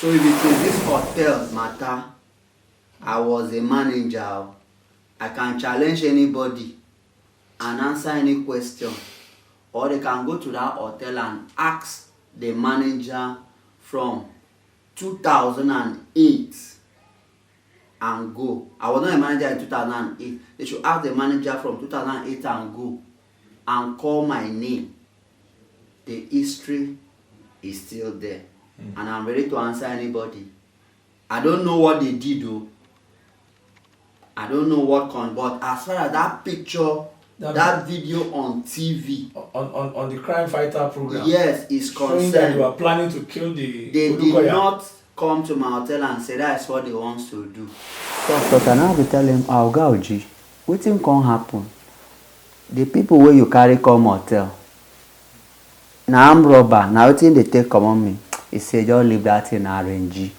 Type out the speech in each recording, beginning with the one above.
So if it is this hotel matter, I was a manager, I can challenge anybody and answer any question, or they can go to that hotel and ask the manager from 2008 and go. I was not a manager in 2008. They should ask the manager from 2008 and go and call my name. The history is still there. And I'm ready to answer anybody. I don't know what they did though. I don't know what but as far as that picture, that video on TV, on the crime fighter program, yes, is concerned. Showing that you are planning to kill the They Olukoya. did not come to my hotel and say that's what they want to do. So can I have to tell him, I'll go, G. What thing can happen? The people where you carry come hotel. Now I'm robber. Now what thing they take come on me? He said, just leave that in RNG.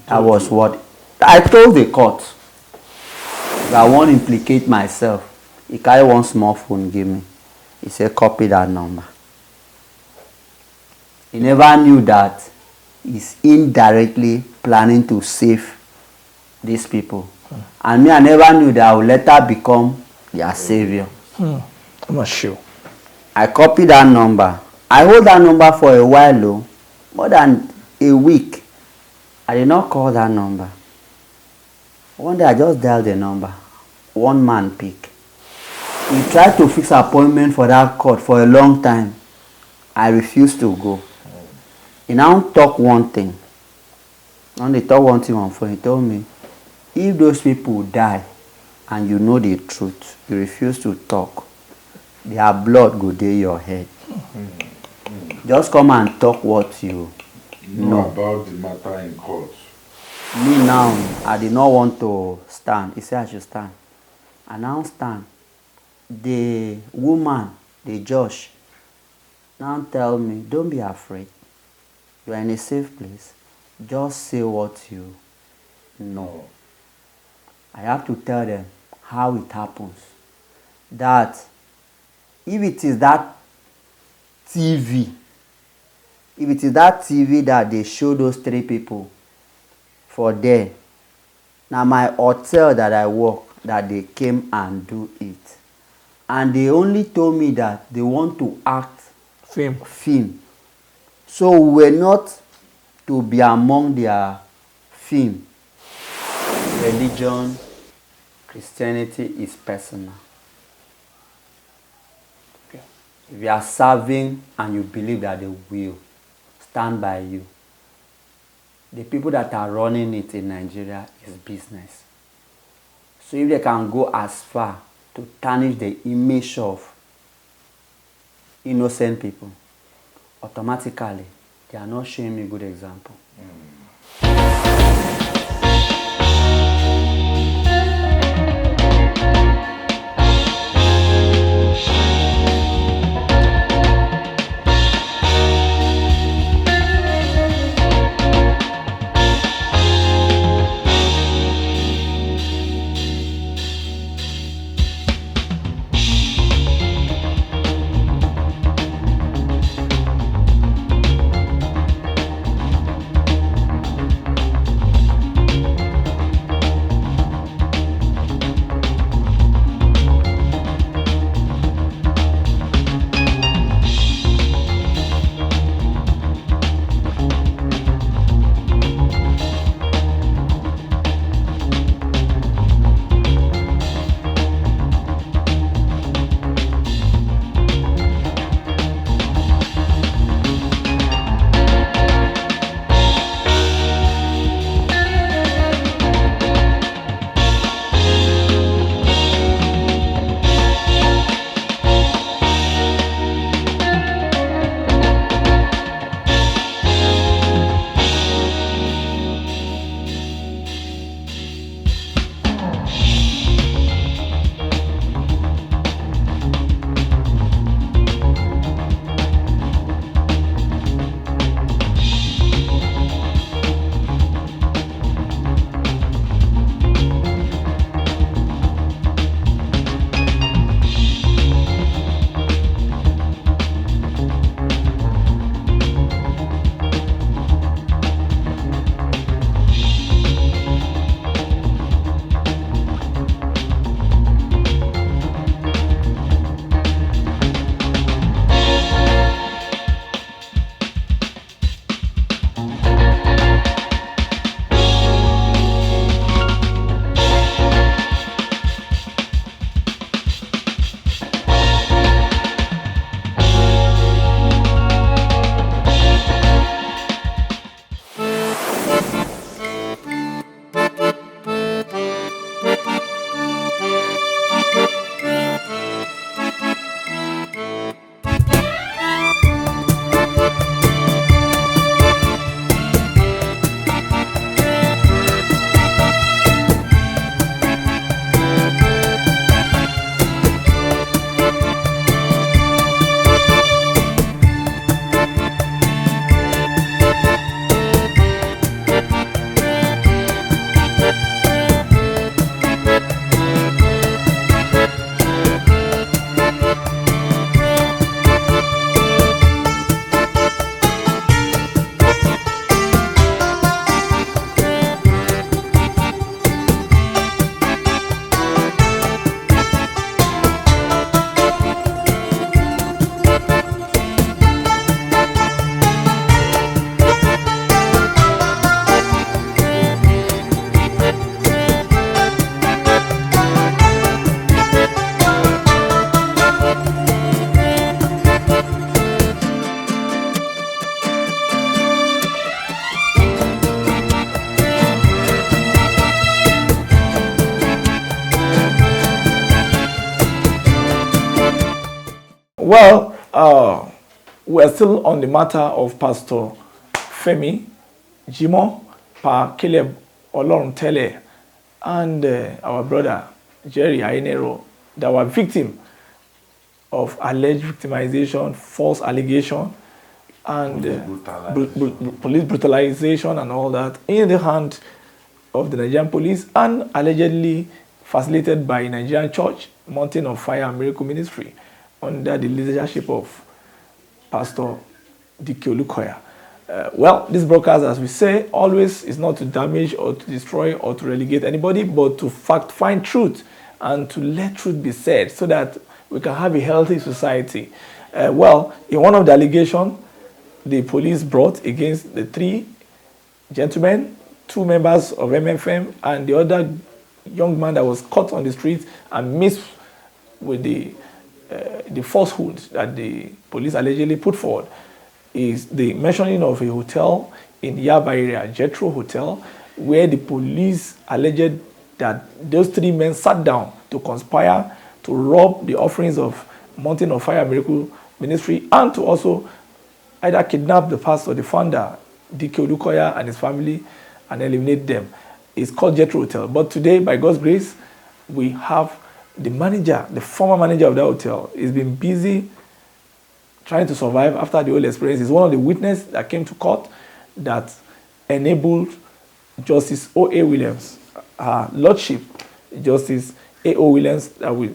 I was what? I told the court. If I want to implicate myself, he carry one small phone, give me. He said, copy that number. He never knew that he's indirectly planning to save these people. And me, I never knew that I would later become their savior. I'm not sure. I copied that number. I hold that number for a while, though, more than a week. I did not call that number. One day I just dialed the number. One man pick. He tried to fix an appointment for that court for a long time. I refused to go. He now talk one thing. When they talk one thing on phone, he told me, if those people die and you know the truth, you refuse to talk, their blood go dey your head. Just come and talk what you know about the matter in court. Me now, I did not want to stand. He said I should stand. I now stand. The woman, the judge, now tell me, don't be afraid. You are in a safe place. Just say what you know. I have to tell them how it happens. That if it is that TV, that they show those three people for there, now my hotel that I work, that they came and do it. And they only told me that they want to act film. So we were not to be among their film. Religion, Christianity is personal. Okay. If you are serving and you believe that they will stand by you, the people that are running it in Nigeria is business. So if they can go as far to tarnish the image of innocent people, automatically they are not showing me a good example. Well, we're still on the matter of Pastor Femi Jimoh, Pa Caleb Oloruntele, and our brother Jerry Aiyewero, that were victim of alleged victimization, false allegation, and police brutalization and all that in the hand of the Nigerian police, and allegedly facilitated by Nigerian Church, Mountain of Fire and Miracle Ministry, under the leadership of Pastor Daniel Olukoya. Well, this broadcast, as we say, always is not to damage or to destroy or to relegate anybody, but to find truth and to let truth be said so that we can have a healthy society. Well, in one of the allegations the police brought against the three gentlemen, two members of MFM, and the other young man that was caught on the street and missed with the falsehood that the police allegedly put forward, is the mentioning of a hotel in Yaba area, Jethro Hotel, where the police alleged that those three men sat down to conspire to rob the offerings of Mountain of Fire Miracle Ministry and to also either kidnap the pastor, the founder, Daniel Olukoya, and his family and eliminate them. It's called Jethro Hotel. But today, by God's grace, we have the manager, the former manager of that hotel. He's been busy trying to survive after the whole experience. He's one of the witnesses that came to court that enabled Justice O.A. Williams, her Lordship, Justice A.O. Williams, that we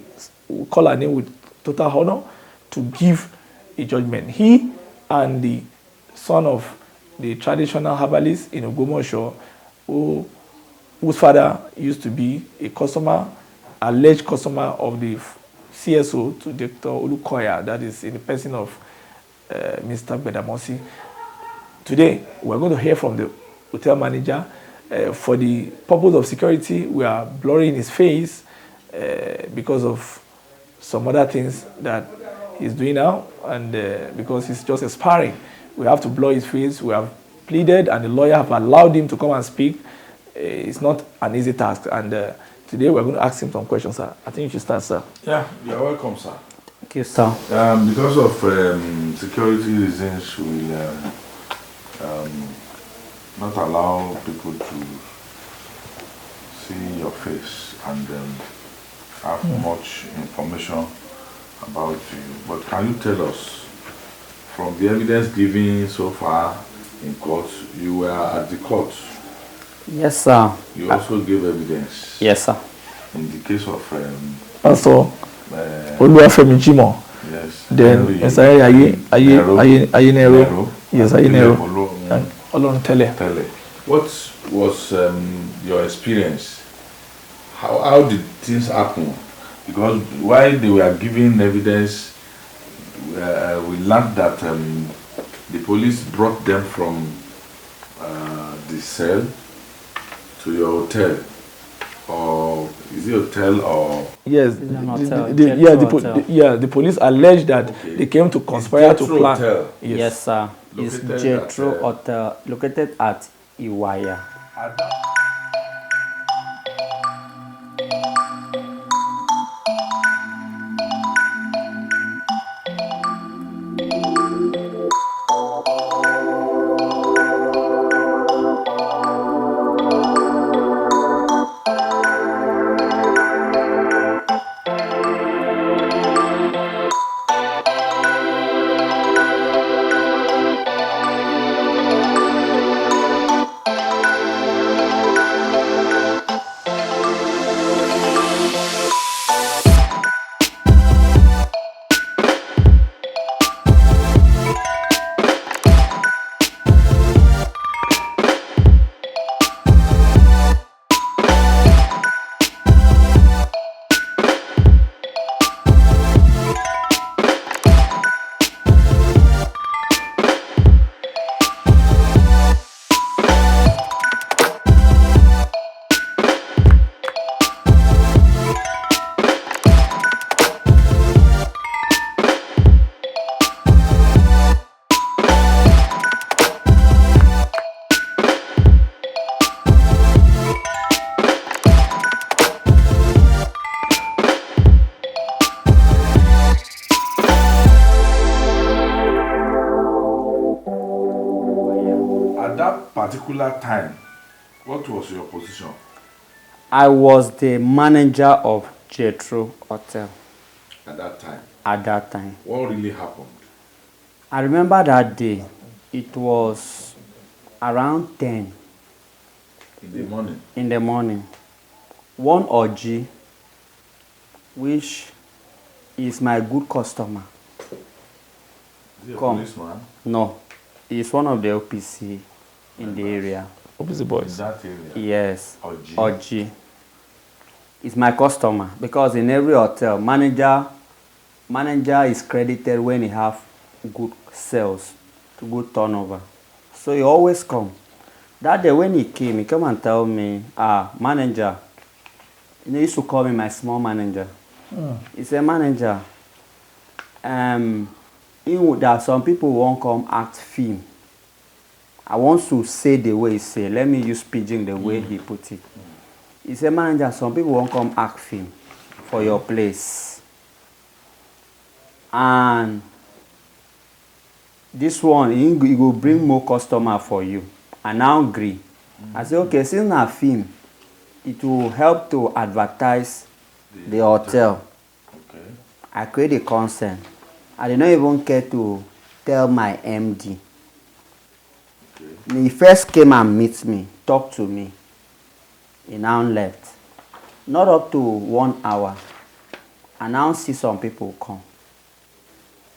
call her name with total honor, to give a judgment. He and the son of the traditional herbalist in Ogbomoso, whose father used to be a customer, alleged customer of the CSO to Dr. Olukoya, that is in the person of Mr. Bedamosi. Today, we're going to hear from the hotel manager. For the purpose of security, we are blurring his face because of some other things that he's doing now, and because he's just aspiring. We have to blur his face. We have pleaded, and the lawyer have allowed him to come and speak. It's not an easy task, and today we're going to ask him some questions, sir. I think you should start, sir. Yeah, you're welcome, sir. Thank you, sir. Because of security reasons, we not allow people to see your face and have much information about you. But can you tell us, from the evidence given so far in court, you were at the court? Yes, sir. You also gave evidence. Yes, sir. In the case of Pastor Femi Jimoh. yes. Then Aiyewero. Yes, Aiyewero. And Oloruntele. What was your experience? How did things happen? Because while they were giving evidence, we learned that the police brought them from the cell to your hotel. Or is it hotel or? Yes, the police alleged that they came to conspire to plan. Hotel. Yes, sir. It's Jethro Hotel, located at Iwaya. particular time, what was your position? I was the manager of Jethro Hotel At that time? at that time. What really happened? I remember that day. It was around 10 In the morning? in the morning. One OG, which is my good customer. Is he a Come. policeman? No, he's one of the OPC in the area. OPC In boys. that area? Yes, OG? OG. Is my customer because in every hotel, manager is credited when he have good sales, good turnover. So he always come. That day when he come and tell me, manager, he used to call me my small manager. He said, manager, there are some people who won't come act film. I want to say the way he say. Let me use pidgin the way he put it. He said, manager, some people won't come act film for your place. And this one, he will bring more customer for you. And now agree. I said, okay, since na film, it will help to advertise the hotel. Okay. I create a consent. I did not even care to tell my MD. Okay. He first came and meet me, talked to me. He now left. Not up to 1 hour. I now see some people come.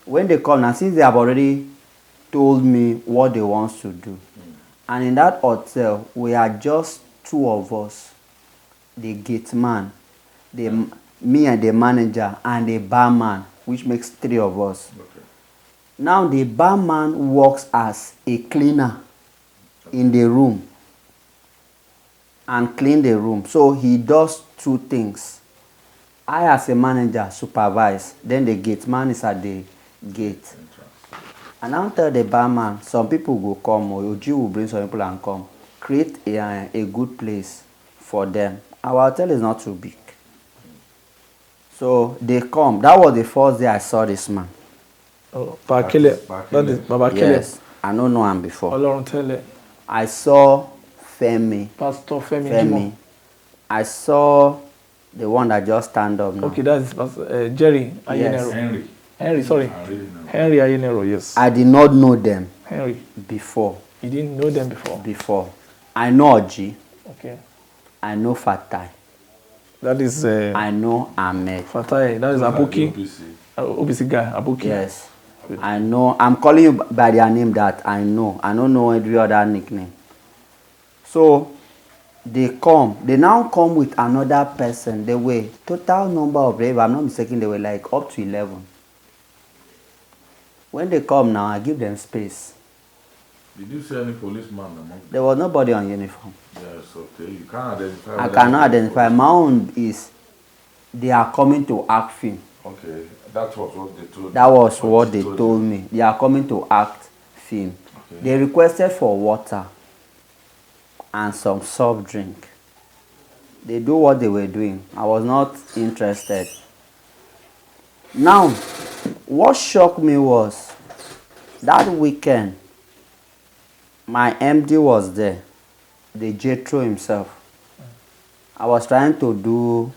When they come, now since they have already told me what they want to do, and in that hotel, we are just two of us. The gate man, me and the manager, and the barman, which makes 3 of us. Okay. Now the barman works as a cleaner in the room and clean the room. So he does 2 things. I as a manager supervise, then the gate man is at the gate. And I'll tell the barman, some people will come, or Oji will bring some people and come. Create a good place for them. Our hotel is not too big. So they come. That was the first day I saw this man. Oh, Pa Caleb. That is Baba Caleb. Yes, I don't know him before. Oloruntele. I saw Femi. Pastor Femi Jimoh. I saw the one that just stand up now. Okay, that's Jerry Aiyewero. Henry. Henry, sorry. I really know. Henry Aiyewero, yes. I did not know them Henry. before. You didn't know them before? Before. I know Oji. Okay. I know Fatai. That is I know Ahmed. Fatai. That is Abuki. OPC. OPC guy, Abuki. Yes. I know. I'm calling you by their name that I know. I don't know every other nickname. So they come. They now come with another person. They were total number of, if I'm not mistaken, they were like up to 11. When they come now, I give them space. Did you see any policeman among them? There was nobody on uniform. Yes, okay. You can't identify. I whether cannot they are identify. My own is they are coming to act film. Okay, that was what they told. That was what they you. told me. They are coming to act film. Okay. They requested for water and some soft drink. They do what they were doing. I was not interested. Now, what shocked me was that weekend, my MD was there, the Jethro himself. I was trying to do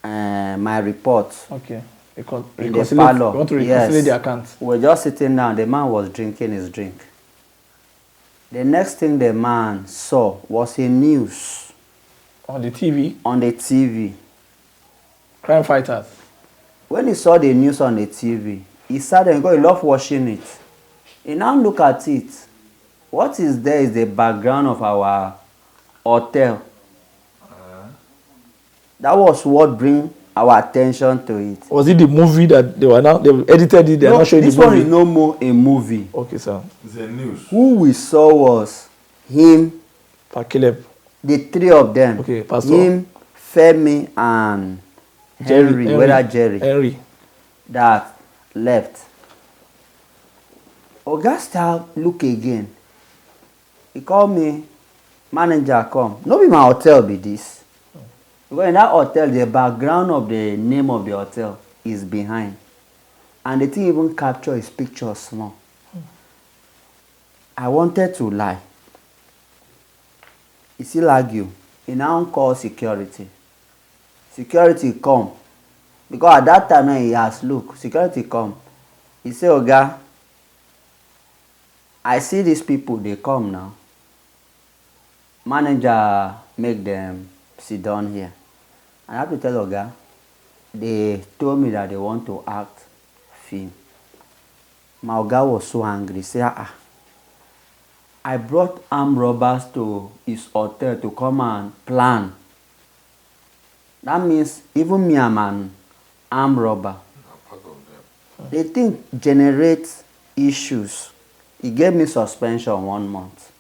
my report. Okay. In the parlor. You want to reconcile Yes. the account? We were just sitting down. The man was drinking his drink. The next thing the man saw was a news On the TV, on the TV. crime fighters. When he saw the news on the TV, he sat there because he loved watching it. He now look at it. What is there is the background of our hotel. That was what bring our attention to it. Was it the movie that they edited it? They are not showing the this one movie. is no more a movie. Okay, sir. It's a news. Who we saw was him, Pa Caleb. the 3 of them. Okay, Pastor. Him, Femi, and Henry, whether Jerry, Henry. that left. Augusta look again. He called me, manager, come. No be my hotel be this. Because in that hotel, the background of the name of the hotel is behind. And the thing even capture his picture small. I wanted to lie. He still argue. He now call security. Security come. Because at that time he asked, look, security come. He say, Oga, I see these people, they come now. Manager make them sit down here. I have to tell Oga, they told me that they want to act film. My Oga was so angry. He said, I brought armed robbers to his hotel to come and plan. That means even me, I'm an armed robber. They think generates issues. He gave me suspension 1 month.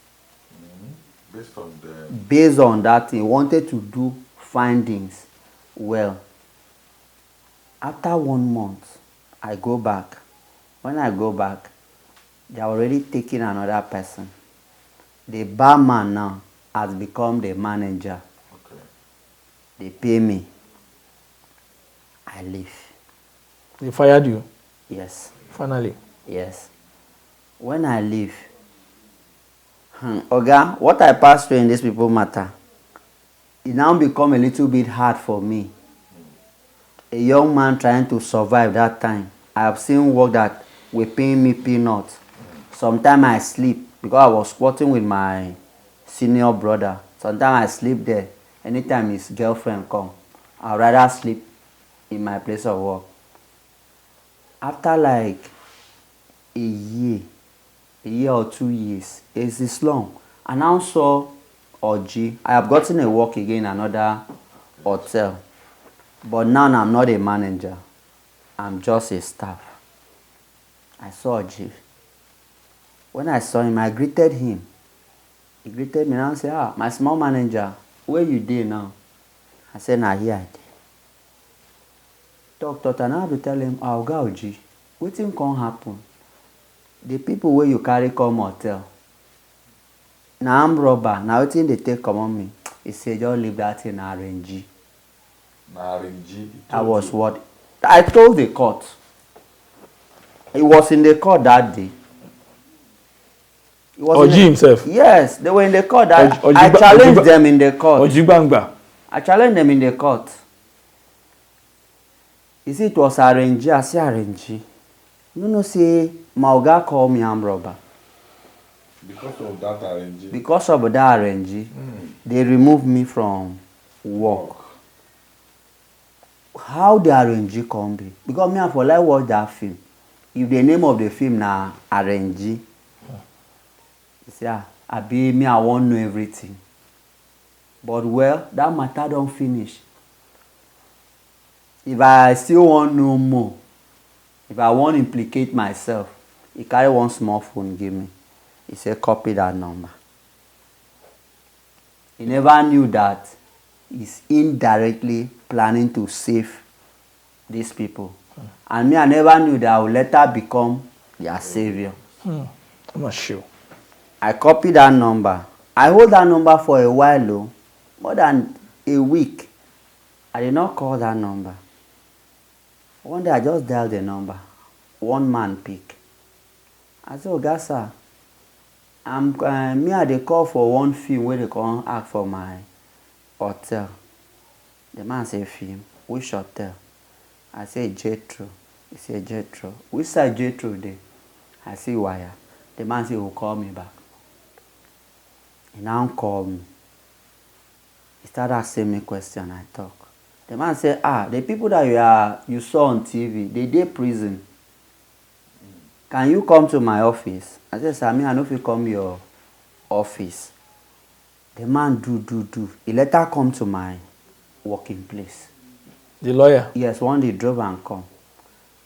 Based on that, he wanted to do findings well. After 1 month, I go back. When I go back, they are already taking another person. The barman now has become the manager. Okay. They pay me. I leave. They fired you? Yes. Finally? Yes. When I leave, Oga, what I passed through in this people matter, it now become a little bit hard for me. A young man trying to survive that time. I have seen work that were paying me peanuts. Sometimes I sleep because I was squatting with my senior brother. Sometimes I sleep there. Anytime his girlfriend come, I'd rather sleep in my place of work. After like a year or 2 years, it's this long. I now saw Oji. I have gotten a work again in another hotel. But now I'm not a manager. I'm just a staff. I saw Oji. When I saw him, I greeted him. He greeted me and I said, my small manager, where you dey now? I said, nah, here I dey. Talk, and I have to tell him, Oga Oji, wetin can happen? The people where you carry come hotel, na armed robber, na wetin they take come on me. He said, just leave that in RNG. That was what I told the court. He was in the court that day. Oji himself? Yes, they were in the court. I challenged them in the court. Oji. I challenged them in the court. You see, it was RNG. I say RNG. No, say, my Oga called me armed robber. Because of that RNG? Because of that RNG, they removed me from work. How the RNG come be? Because me, I for like watch that film. If the name of the film na RNG, you see, I be me, I won't know everything. But well, that matter don't finish. If I still want know more, if I want to implicate myself, he carry one small phone, give me. He said, copy that number. He never knew that he's indirectly planning to save these people. And me, I never knew that I would later become their savior. I'm not sure. I copied that number. I hold that number for a while, though, more than a week. I did not call that number. One day I just dialed the number. One man pick. I said, Oga, sir, me I dey call for one film where they come ask for my hotel. The man say, film? Which hotel? I say, Jetro. He said, Jetro. Which side Jetro dey? I say, wire. The man say, he will call me back. He now call me. He started asking me question. I talk. The man said, the people that you saw on TV, they did prison. Can you come to my office? I said, sir, I know if you come to your office. The man do. He later come to my working place. The lawyer? Yes, one day he drove and come.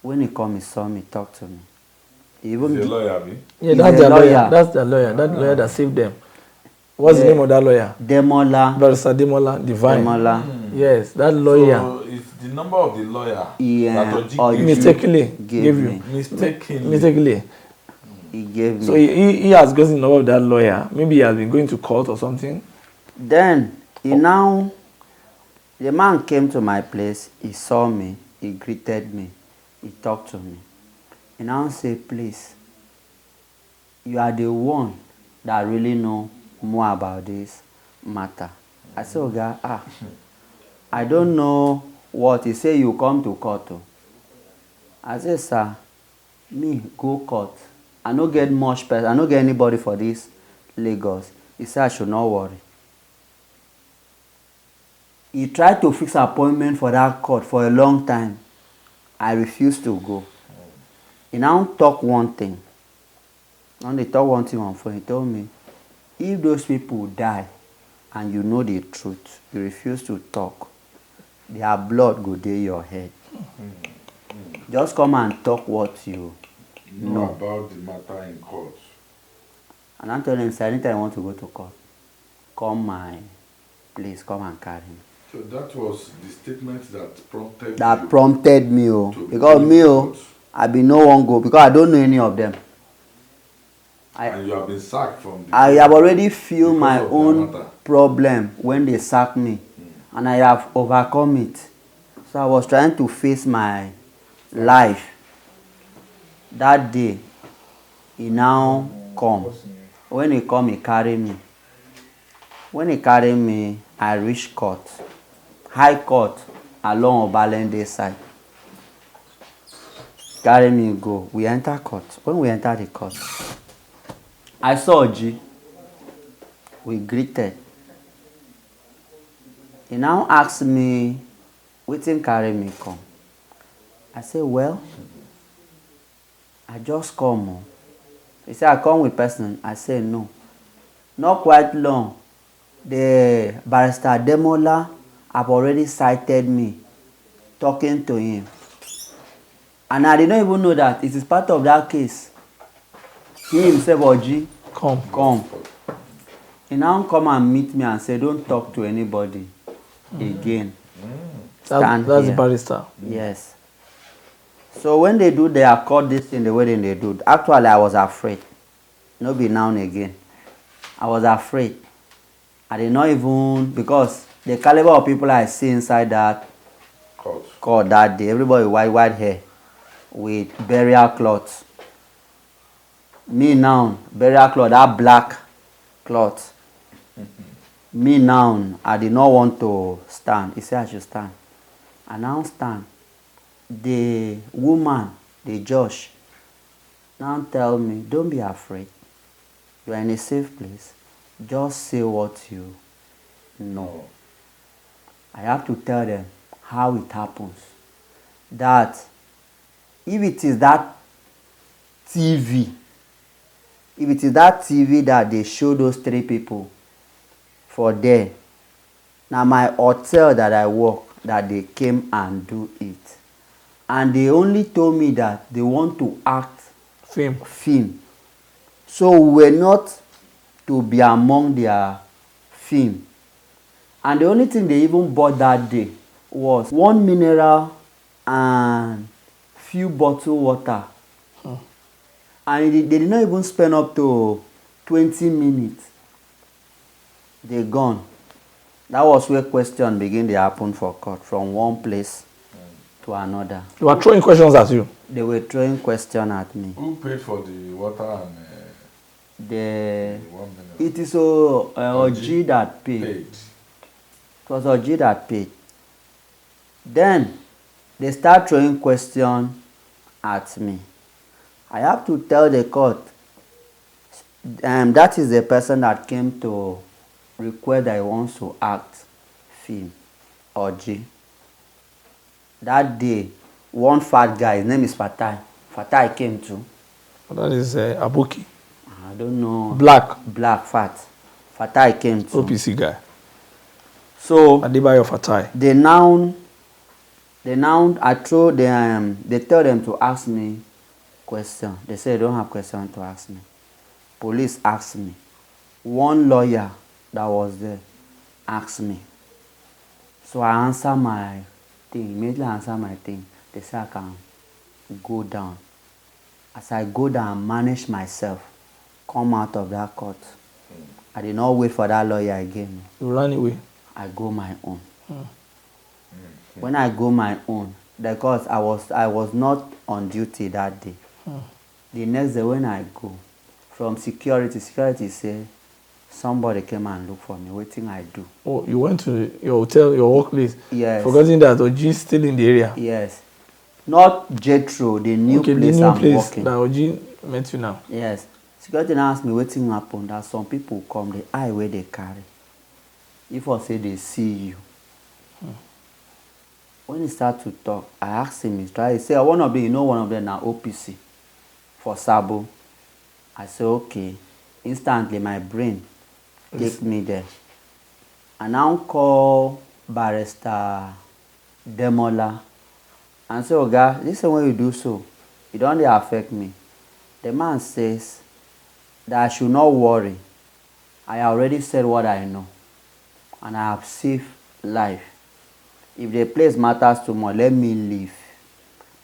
When he come, he saw me, talk to me. He even the lawyer, me? Yeah, that's their lawyer. That's the lawyer. That lawyer that saved them. What's the name of that lawyer? Demola. Barrister Demola Divine. Demola. Yes, that lawyer. So it's the number of the lawyer that Oji mistakenly gave you. Mistakenly. He gave me. So he has gotten the number of that lawyer. Maybe he has been going to court or something. Then the man came to my place. He saw me. He greeted me. He talked to me. He now said, please, you are the one that really know more about this. matter. I say, Oga, I don't know what. He say you come to court. I say, sir, me go court. I no get much person. I no get anybody for this Lagos. He said I should not worry. He tried to fix appointment for that court for a long time. I refused to go. He now talk one thing. When they talk one thing on phone, he told me, if those people die and you know the truth, you refuse to talk, their blood go dey your head. Just come and talk what you know about the matter in court. And I told him, sir, anytime I want to go to court, come my place, come and carry me. So that was the statement that prompted me, because me, I be no one go because I don't know any of them. And you have been sacked from the I have already feel my own problem when they sack me, and I have overcome it. So I was trying to face my life. That day, he now come. When he come, he carry me. When he carry me, I reach court. High court along Obalende side. Carry me go. We enter court. When we enter the court, I saw G. We greeted. He now asked me, wetin carry me come? I said, well, I just come. He said, I come with person. I said, no. Not quite long. The barrister Demola have already cited me talking to him. And I did not even know that it is part of that case. He himself, Oji, come. He now come and meet me and say, don't talk to anybody again. That's the barrister. Yes. So when they do their court this thing the way they do, actually I was afraid. No be now and again. I was afraid. I did not even, because the caliber of people I see inside that court that day, everybody with white hair, with burial cloths. Me now, burial cloth, that black cloth. Me now, I did not want to stand. He said I should stand. I now stand. The woman, the judge, now tell me, don't be afraid. You are in a safe place. Just say what you know. I have to tell them how it happens. That if it is that TV, that they show those three people for there, now my hotel that I work, that they came and do it. And they only told me that they want to act film. So we were not to be among their film. And the only thing they even bought that day was 1 mineral and few bottled water. And they did not even spend up to 20 minutes. They gone. That was where question began to happen for court, from one place to another. They were throwing questions at you? They were throwing questions at me. Who paid for the water and it is Oji that paid. It was Oji that paid. Then they start throwing questions at me. I have to tell the court, that is the person that came to request that he wants to act film, Oji. That day, one fat guy, his name is Fatai. Fatai came too. That is Abuki. I don't know. Black fat. Fatai came too. OPC guy. So Adebayo Fatai. They now I throw them. They tell them to ask me question. They say they don't have question to ask me. Police asked me. One lawyer that was there asked me. So I answer my thing. Immediately answer my thing. They say I can go down. As I go down and manage myself, come out of that court. I did not wait for that lawyer again. You ran away? I go my own. When I go my own, because I was not on duty that day. The next day when I go, from security say, somebody came and looked for me. Wetin I do? Oh, you went to your hotel, your workplace. Yes. Forgetting that Oji is still in the area. Yes. Not Jethro, the new Okay, place the new I'm place working. that Oji met you now. Yes. Security now ask me wetin happen, that some people come, the eye where they carry. If I say they see you. When he start to talk, I asked him, he say, one of them, you know one of them now OPC for Sabo. I say, okay. Instantly, my brain take me there. I now call Barrister Demola and say, Oga, this is when you do so. It don't affect me. The man says that I should not worry. I already said what I know. And I have saved life. If the place matters too much, let me leave.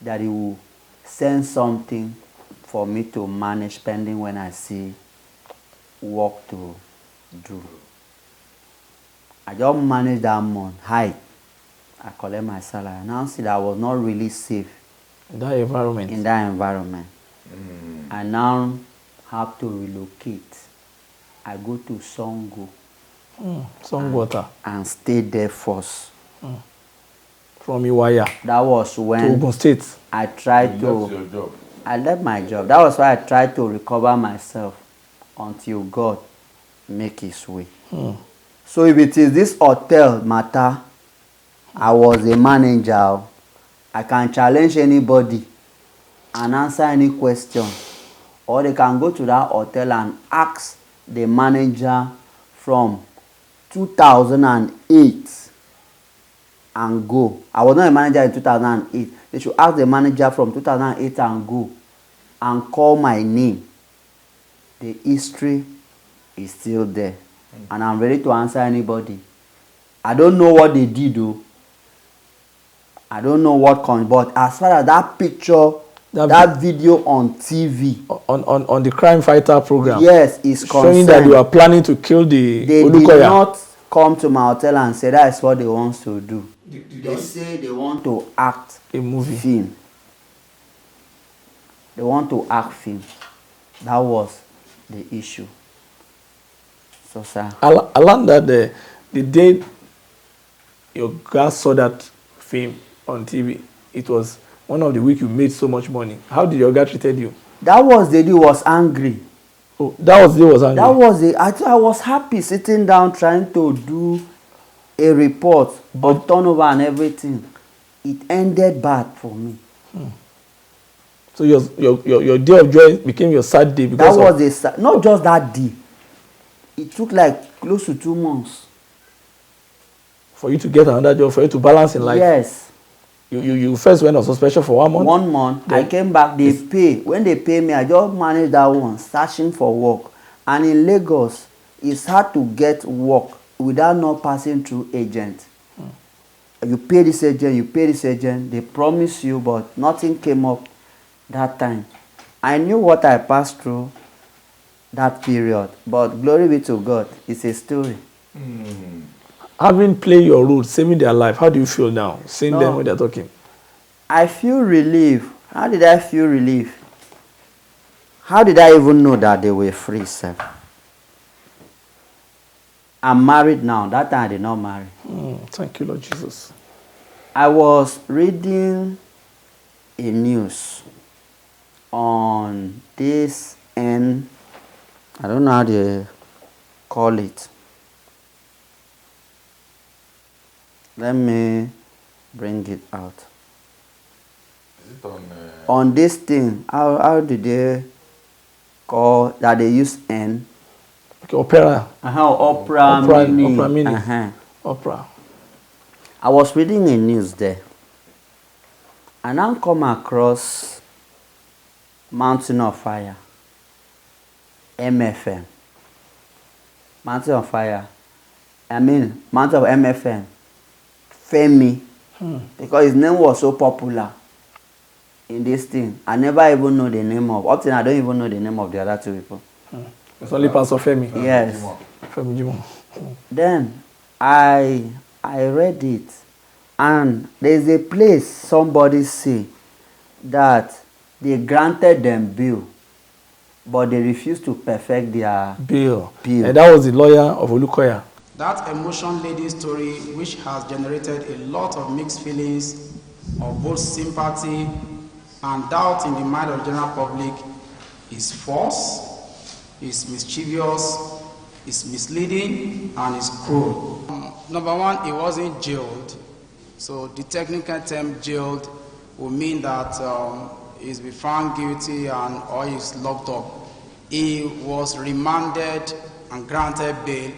That he will send something for me to manage pending when I see work to do. I just managed that month. I collect my salary. I now see that I was not really safe in that environment. I now have to relocate. I go to Songo. Songwater. And stay there first. From Iwaya. That was when to Ogun State. I tried to. Left your job. I left my job. That was why I tried to recover myself until God make his way. So if it is this hotel matter, I was a manager. I can challenge anybody and answer any question. Or they can go to that hotel and ask the manager from 2008 and go. I was not a manager in 2008. They should ask the manager from 2008 and go and call my name. The history is still there. And I'm ready to answer anybody. I don't know what they did though. I don't know what comes, but as far as that picture, that video on TV. On the crime fighter program. Yes, is concerned. Showing that you are planning to kill the They Olukoya. did not come to my hotel and say that is what they want to do. They say they want to act a movie. Film. They want to act film. That was the issue. So, sir. I learned that the day your guys saw that film on TV, it was one of the week you made so much money. How did your guy treated you? That was the day he was angry. Oh, that was the day he was angry? That was the I was happy sitting down trying to do a report, but turnover and everything. It ended bad for me. So your day of joy became your sad day because that was not just that day. It took like close to 2 months. For you to get another job, for you to balance in life? Yes. You first went on suspension for 1 month? 1 month. Then I came back, they pay. When they pay me, I just managed that one, searching for work. And in Lagos, it's hard to get work without not passing through agent. You pay this agent, they promise you, but nothing came up that time. I knew what I passed through that period, but glory be to God, it's a story. Having played your role, saving their life, how do you feel now, seeing them when they're talking? I feel relief. How did I feel relief? How did I even know that they were free, sir? I'm married now. That time I did not marry. Thank you, Lord Jesus. I was reading a news on this I don't know how they call it. Let me bring it out. Is it on this thing? How did they call that? They use N. Okay, opera. Opera mini. Opera. I was reading a news there, and I come across Mountain of Fire. MFM. Mountain of Fire. Mountain of MFM. Femi. Because his name was so popular in this thing. I never even know the name of. Up till I don't even know the name of the other two people. It's only Pastor Femi. Yes. Femi Jimoh. Then I read it, and there's a place somebody say that they granted them bail but they refused to perfect their Bill. bill. And that was the lawyer of Olukoya. That emotion lady story, which has generated a lot of mixed feelings of both sympathy and doubt in the mind of the general public, is false, is mischievous, is misleading, and is cruel. Number one, he wasn't jailed. So the technical term jailed will mean that he's been found guilty and or he's locked up. He was remanded and granted bail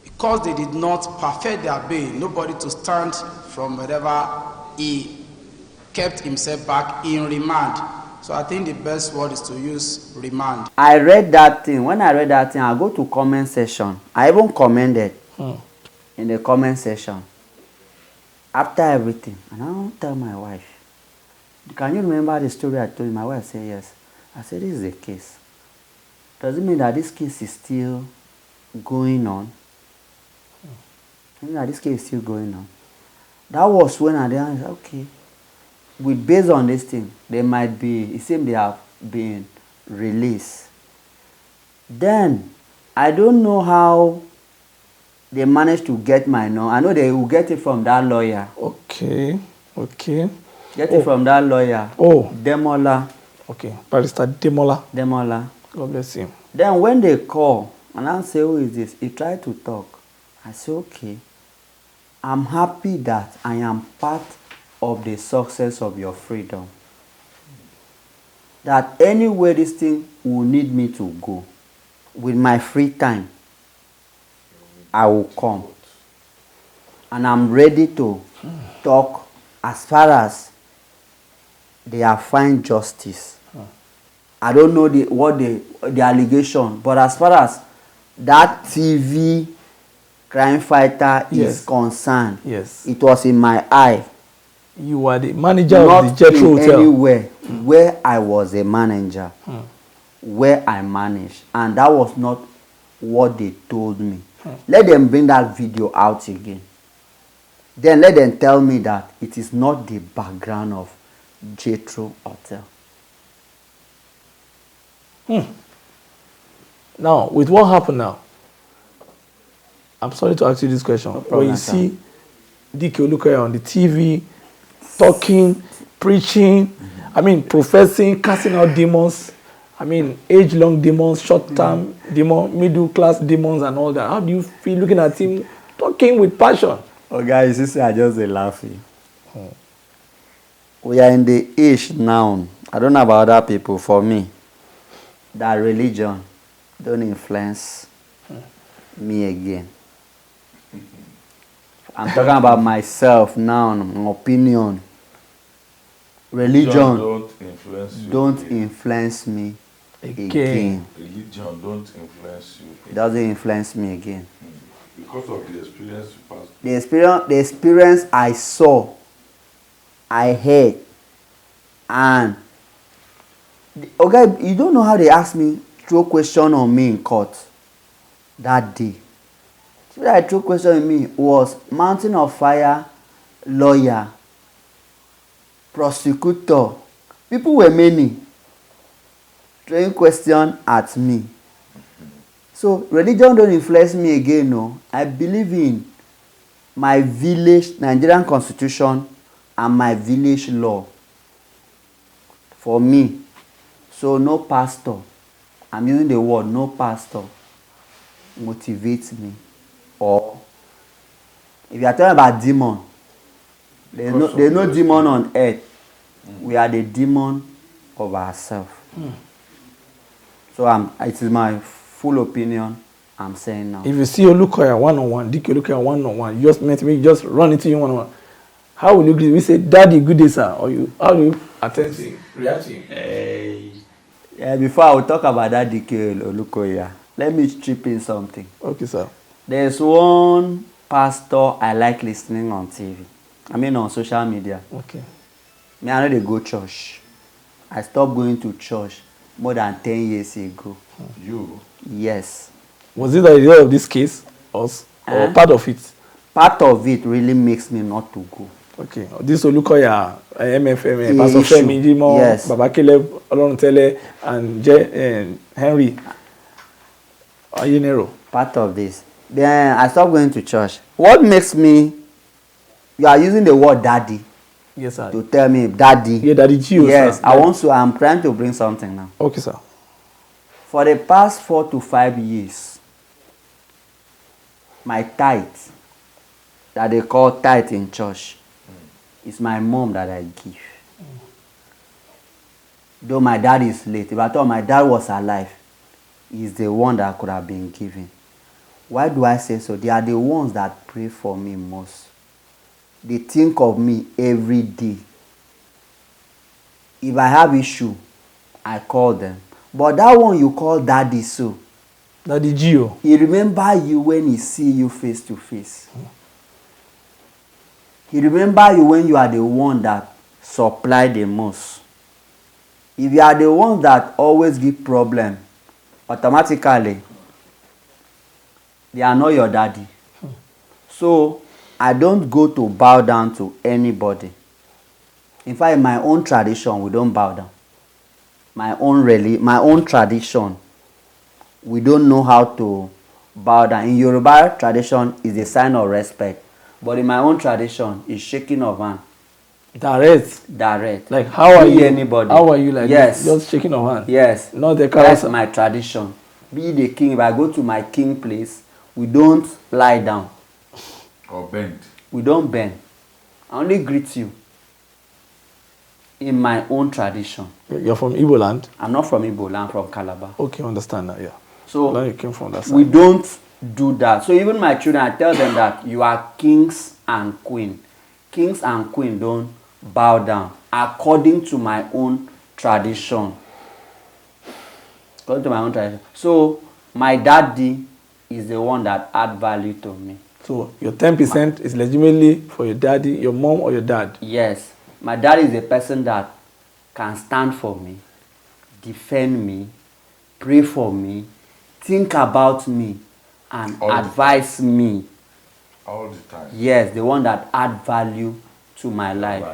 because they did not perfect their bail. Nobody to stand from whatever he kept himself back in remand. So I think the best word is to use remand. I read that thing. When I read that thing, I go to comment section. I even commented in the comment section after everything. And I don't tell my wife, can you remember the story I told you? My wife said yes. I said, this is the case. Does it mean that this case is still going on? Mean that this case is still going on. That was when I said, okay, based on this thing, they might be, it seems they have been released. Then, I don't know how they managed to get my number. I know they will get it from that lawyer. Okay. Get it from that lawyer. Oh. Demola. Okay. Barrister Demola. Demola. God bless him. Then when they call, and I say, who is this? He tried to talk. I say, okay. I'm happy that I am part of the success of your freedom. That anywhere this thing will need me to go, with my free time, I will come. And I'm ready to talk as far as they are find justice. I don't know the allegation, but as far as that TV crime fighter is concerned, it was in my eye. You were the manager of the Jetro Hotel. Anywhere where I was a manager, where I managed, and that was not what they told me. Let them bring that video out again. Then let them tell me that it is not the background of Jetro Hotel. Now, with what happened now, I'm sorry to ask you this question. No problem, when you see D.K. Olukoya on the TV, talking, preaching, professing, casting out demons, age-long demons, short-term demons, middle-class demons and all that. How do you feel looking at him talking with passion? Oh, guys, this I just laughing. We are in the age now. I don't know about other people. For me, that religion don't influence me again. I'm talking about myself now, my opinion. Religion don't influence me again. Religion don't influence you. It doesn't influence me again. Because of the experience you passed. The experience I saw, I heard, and okay, you don't know how they asked me throw question on me in court that day. So I threw question on me was Mountain of Fire lawyer, prosecutor. People were many throwing question at me. So religion don't influence me again. No, I believe in my village Nigerian constitution and my village law. For me, so no pastor. I'm using the word no pastor motivates me. Or if you are talking about demon, there's no demon on earth. We are the demon of ourselves. So it is my full opinion I'm saying now. If you see Olukoya one-on-one, DK Olukoya one-on-one, you just met me, just run into you one-on-one. How will you greet? We say, Daddy, good day, sir. Or how do you attend to him, react to him? Before I will talk about that DK Olukoya, let me chip in something. Okay, sir. There's one pastor I like listening on TV. On social media. Okay. Me, I know they go church. I stopped going to church more than 10 years ago. You? Yes. Was it the idea of this case or part of it? Part of it really makes me not to go. Okay. This Olukoya, MFM, The Pastor issue. Femi Jimoh, Yes. Baba Caleb Oloruntele and Henry Aiyewero. Part of this. Then I stopped going to church. What makes me, you are using the word daddy Yes, sir. to tell me daddy. Yeah, Daddy Gio, Yes, sir. I'm trying to bring something now. Okay, sir. For the past 4 to 5 years, my tithe, that they call tithe in church, is my mom that I give. Though my dad is late, if I thought my dad was alive, he's the one that could have been given. Why do I say so? They are the ones that pray for me most. They think of me every day. If I have issue, I call them. But that one you call daddy, so Daddy Gio. he remember you when he see you face to face. He remember you when you are the one that supply the most. If you are the one that always give problem, automatically they are not your daddy. So I don't go to bow down to anybody. In fact, in my own tradition, we don't bow down. My own tradition, we don't know how to bow down. In Yoruba tradition, is a sign of respect. But in my own tradition, it's shaking of hand. Direct. Like, how are you? Anybody. How are you like yes. this? Just shaking of hand? Yes. Not the That's character. my tradition. Be the king. If I go to my king place, we don't lie down. Or bend. We don't bend. I only greet you. In my own tradition. You're from Igbo land? I'm not from Igbo land, I'm from Calabar. Okay, understand that, yeah. So now you came from that side. we don't do that. So even my children, I tell them that you are kings and queen. Kings and queen don't bow down according to my own tradition. According to my own tradition. So my daddy is the one that add value to me. So your 10% is legitimately for your daddy, your mom, or your dad? Yes. My dad is a person that can stand for me, defend me, pray for me, think about me, and advise me. All the time. Yes, the one that add value to my life.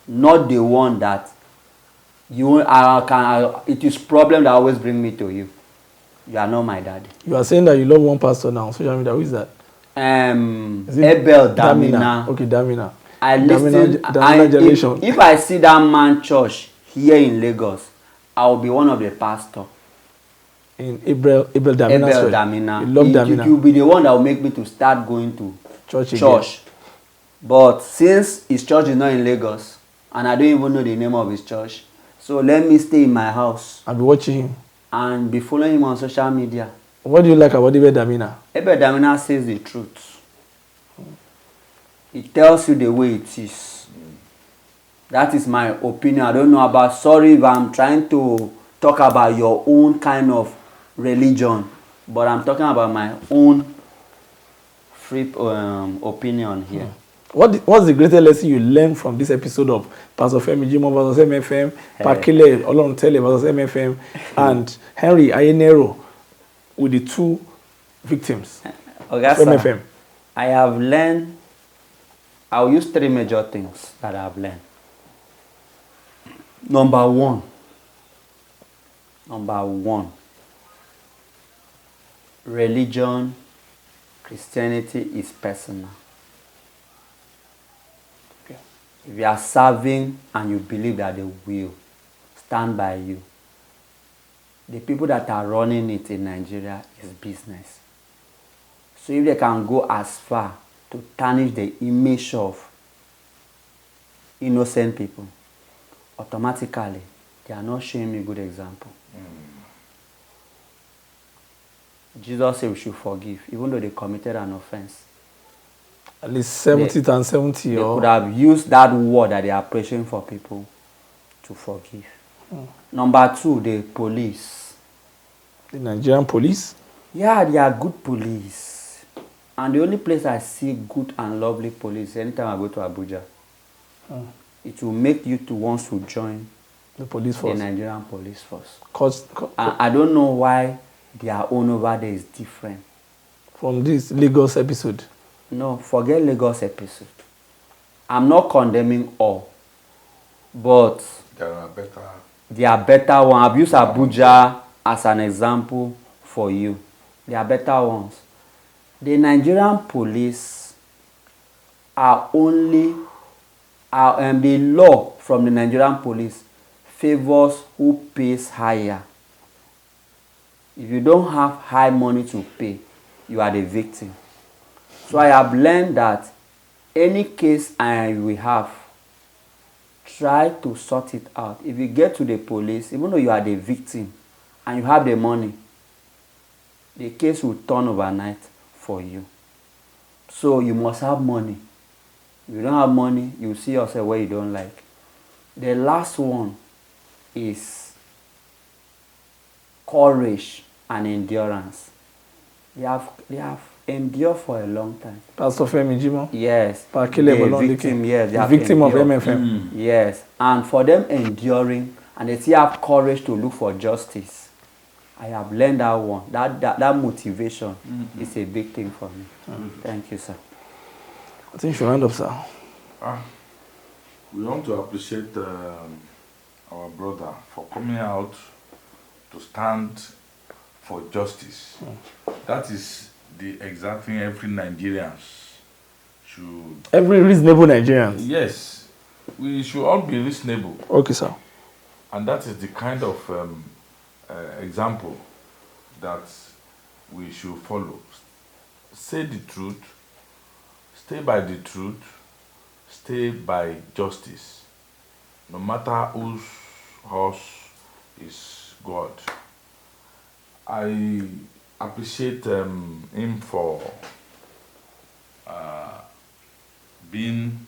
Not the one that it is problem that always bring me to you. You are not my daddy. You are saying that you love one pastor now on social media. Who is that? Abel Damina. Okay, Damina. I listen. Damina generation. If I see that man church here in Lagos, I will be one of the pastor. In Abel Damina. Abel Damina. You love Damina. It will be the one that will make me to start going to church. But since his church is not in Lagos, and I don't even know the name of his church, so let me stay in my house. I'll be watching him. And be following him on social media. What do you like about Abel Damina? Abel Damina says the truth. He tells you the way it is. That is my opinion. I don't know about, sorry if I'm trying to talk about your own kind of religion, but I'm talking about my own free opinion here. What's the greatest lesson you learned from this episode of Pastor Femi Jimoh versus MFM, Caleb Oloruntele versus MFM, and Henry Aiyewero with the two victims of MFM? I have learned, I'll use 3 major things that I've learned. Number one, religion, Christianity is personal. Okay. If you are serving and you believe that they will stand by you, the people that are running it in Nigeria is business. So if they can go as far to tarnish the image of innocent people, automatically they are not showing me a good example. Jesus said we should forgive, even though they committed an offense. At least 70 and 70. They could have used that word that they are preaching for people to forgive. Number 2, the police. The Nigerian police? Yeah, they are good police. And the only place I see good and lovely police, anytime I go to Abuja, it will make you to want to join the police force. The Nigerian police force. I don't know why their own over there is different. From this Lagos episode? No, forget Lagos episode. I'm not condemning all, but There are better. there are better ones. I've used Abuja as an example for you. There are better ones. The Nigerian police are only, the law from the Nigerian police favors who pays higher. If you don't have high money to pay, you are the victim. So I have learned that any case I will have, try to sort it out. If you get to the police, even though you are the victim and you have the money, the case will turn overnight for you. So you must have money. If you don't have money, you see yourself where you don't like. The last one is courage and endurance. They have endured for a long time. Pastor Femi Jimoh. Yes. Caleb Oloruntele. Victim, yes. They have Victim of endured. MFM. Yes. And for them enduring, and they still have courage to look for justice. I have learned that one. That motivation is a big thing for me. Thank you, sir. I think you should round up, sir. We want to appreciate our brother for coming out to stand for justice. That is the exact thing every Nigerian should. Every reasonable Nigerian. Yes, we should all be reasonable. Okay, sir. And that is the kind of example that we should follow. Say the truth, stay by the truth, stay by justice. No matter whose horse is God. I appreciate him for being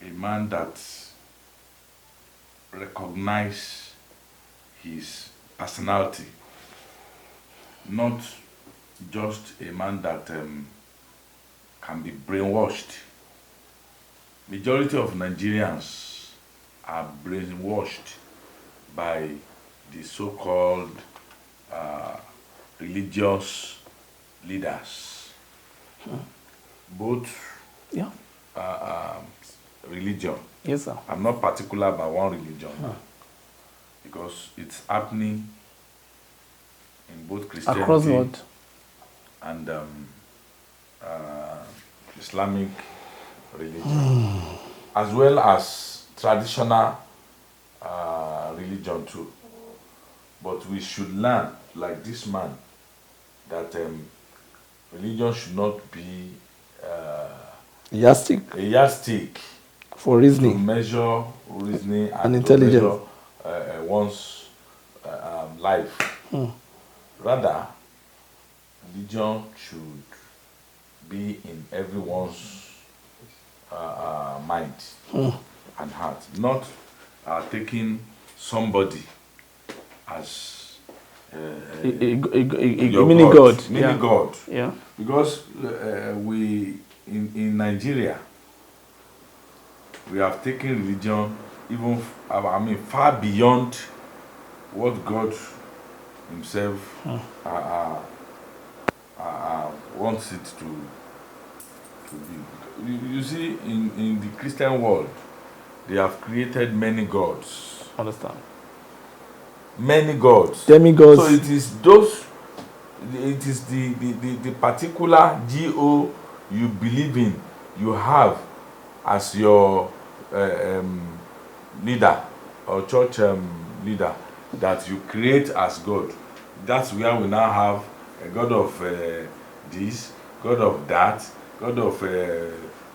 a man that recognizes his personality, not just a man that can be brainwashed. Majority of Nigerians are brainwashed by the so-called religious leaders. Both religion. Yes, sir. I'm not particular about one religion because it's happening in both Christianity Across the world and Islamic religion, as well as traditional religion too. But we should learn, like this man, that religion should not be a yardstick for to reasoning measure reasoning and to intelligence. measure one's life. Rather, religion should be in everyone's mind and heart, not taking somebody as A your mini God. mini God. Yeah. Because we in Nigeria, we have taken religion even far beyond what God himself wants it to be. You see, in the Christian world, they have created many gods. Understand. Many gods. Demigods. So it is those. It is the particular GO you believe in, you have as your leader or church leader that you create as God. That's where we now have a God of this, God of that, God of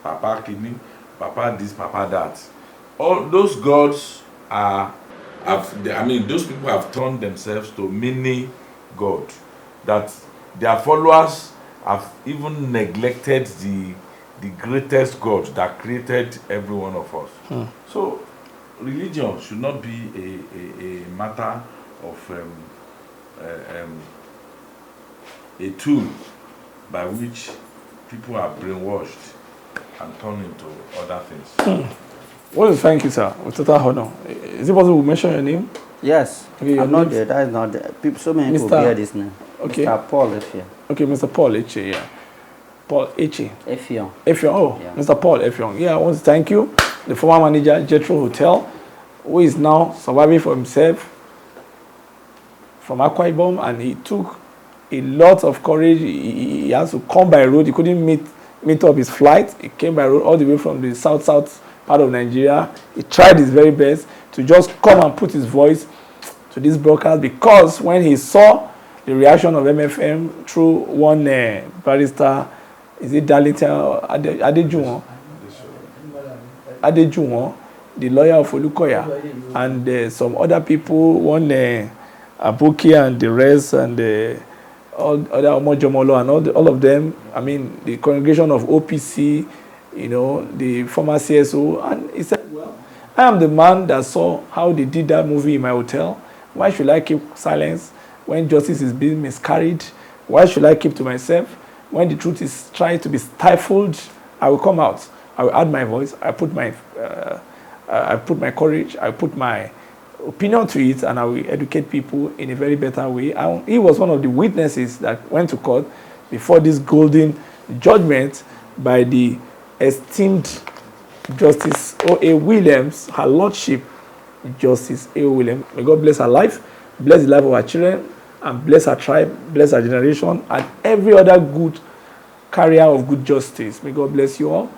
Papa Kidney, Papa this, Papa that. All those gods are, those people have turned themselves to mini God. That their followers have even neglected the greatest God that created every one of us. So religion should not be a matter of a tool by which people are brainwashed and turned into other things. Well, thank you, sir. With total honor. Is it possible to mention your name? Yes. Okay, your I'm not name? there. That is not there. So many people Mr. bear this name. Okay. Mr. Paul Efe. Okay, Mr. Paul Eche, yeah. Paul Eche. Effiong. Oh, yeah. Mr. Paul Effiong. Yeah, I want to thank you, the former manager, Jethro Hotel, who is now surviving for himself from Akwa Ibom, and he took a lot of courage. He has to come by road. He couldn't meet up his flight. He came by road all the way from the south part of Nigeria. He tried his very best to just come and put his voice to this broadcast, because when he saw the reaction of MFM through one barrister, is it Darlington Adejuwon, the lawyer of Olukoya, and some other people, one Aboki and the rest, and all other Omojomolo and all of them, I mean, the congregation of OPC, you know, the former CSO, and he said, well, I am the man that saw how they did that movie in my hotel. Why should I keep silence when justice is being miscarried? Why should I keep to myself? When the truth is trying to be stifled, I will come out. I will add my voice. I put my courage. I put my opinion to it, and I will educate people in a very better way. He was one of the witnesses that went to court before this golden judgment by the esteemed Justice O.A. Williams, her Lordship, Justice A.O. Williams. May God bless her life, bless the life of her children, and bless her tribe, bless her generation, and every other good carrier of good justice. May God bless you all.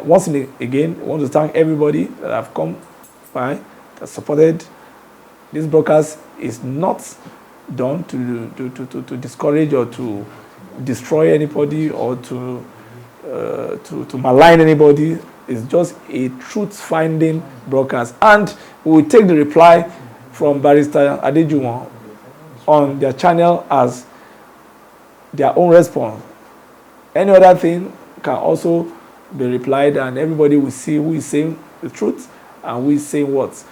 Once again, I want to thank everybody that have come by, that supported. This broadcast is not done to discourage or to destroy anybody or to malign anybody. It's just a truth-finding broadcast. And we will take the reply from Barrister Adejuwon on their channel as their own response. Any other thing can also be replied, and everybody will see who is saying the truth and who is saying what.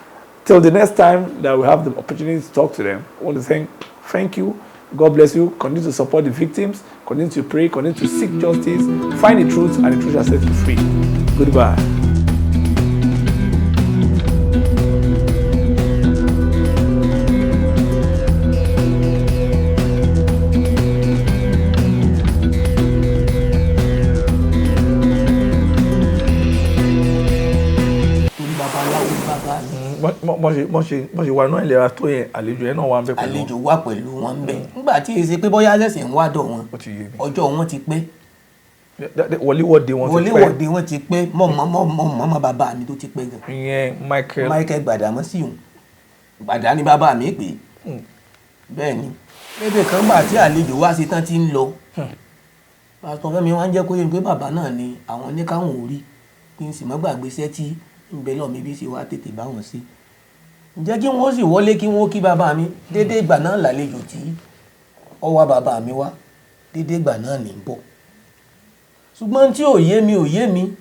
Till the next time that we have the opportunity to talk to them, I want to thank you. God bless you. Continue to support the victims. Continue to pray. Continue to seek justice. Find the truth, and the truth shall set you free. Goodbye. Mo ṣe wà náà ìlera tó yẹn, àlejò yẹn náà wà ń bẹ pẹ̀lú wọn. Àlejò wà pẹ̀lú wọn ń bẹ. Nígbà tí èsì pé bóyá ṣẹ̀ṣẹ̀ ń wádọ̀ wọn, ọjọ́ wọn ti pé. Wọléwọ̀de wọn ti pé. Mọ́ bàbá mi tó ti pé gan. Ìyẹn Michael Gbàdámọ́sí òun. Gbàdá ni bàbá mi pè. Bẹ́ẹ̀ ni. Bébè kan gbà tí àlejò wá sí tán ti ń lọ. Pastor Femi wá ń jẹ́ kó yé mi pé bàbá náà ni àwọn ní káwọn ò rí. Kí n sì má gbàgbé iṣẹ́ tí ń bẹ lọ́ọ̀ mi bí ṣe wá tètè bá wọn sí. Ǹjẹ́ kí wọ́n sì wọlé kí wọ́n kí bàbá mi, dédé ìgbà náà lálejò tí ó wá bàbá mi wá, dédé ìgbà náà ní bọ̀. Ṣùgbọ́n tí ò yé mi,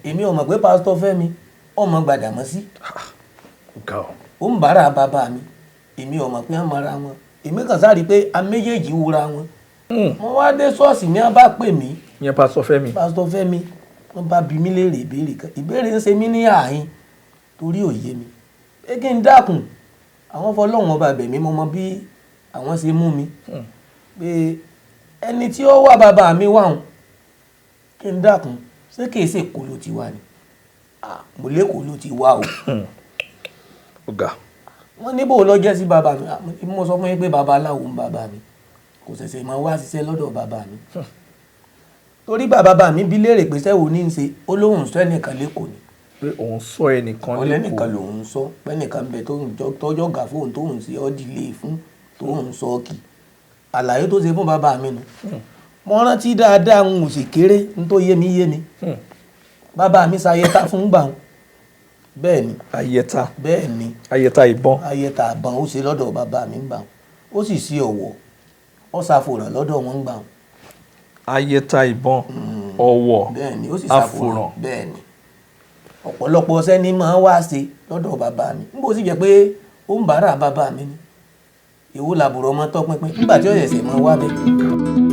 èmi ò mọ̀ pé Pastor Femi ọmọ Gbàdámọ́sí. Ó ń bára bàbá mi, èmi ò mọ̀ pé wọ́n mọra wọn. Èmi kàn sáré pé a méjèèjì wúra wọn. Mo wá dé ṣọ́ọ̀ṣì ní wọ́n bá pè mí. Ìyẹn Pastor Femi. Wọ́n bá bi mí léèrè ìbéèrè kan. Ìbéèrè ń ṣe mí ní ààyìn torí ò yé mi. Pé kí n dákun, àwọn fọlọ́run ọba bẹ̀ mí, mo mọ bí àwọn ṣe mú mi. Pé ẹni tí ó wá bàbá mi wà hùn, kí n dákun, ṣé kìí ṣe Èkó ló ti wá ni? Mo l'Ékòó ló ti wá o. Wọ́n ní bò lọ jẹ́ sí bàbá mi. Mo sọ fún yín pé babaláwo ń bàbá mi. Kò ṣẹ̀ṣẹ̀ máa wá ṣiṣẹ́ lọ́dọ̀ bàbá mi. Torí bàbá mi bí léèrè pé sẹ́wọ̀n ní í ṣe, ó lóhùn sọ ẹnìkan l'Ékòó ni. Pé òun sọ ẹnìkan l'Ékòó. Ọlẹ́nìkan lòun sọ, pẹ́nìkan bẹ tọ́jọ́ gà fóun tóun ṣe ọ́dìlé fún tóun sọ kì. Àlàyé tó ṣe fún bàbá mi nù. Mo rántí dáadáa ń ò sì kéré ń tó yé mi. Bàbá mi ṣayẹta fún gbà wọn. Bẹ́ẹ̀ ni. Ayẹta. Bẹ́ẹ̀ ni. Ayẹta ìbọn. Ayẹta ìbọn ó ṣe lọ́dọ̀ bàbá mi ń gbà wọn. Ó sì ṣe ọ̀wọ̀. Ó ṣàfòràn lọ́dọ̀ wọn ń gbà wọn. Ayẹta ìbọn, ọ̀wọ̀, bẹ́ẹ̀ ni, ó sì àfòràn. Bẹ́ẹ̀ ni. Ọ̀pọ̀lọpọ̀ ọṣẹ́ ni máa ń wá ṣe lọ́dọ̀ bàbá mi. Níbo sì jẹ́ pé ó ń bára bàbá mi ni. Èwo làbùrọ̀ ọmọ tọ́pinpin nígbà tí ó ṣẹ̀ṣẹ̀ máa wá bẹ́ẹ̀.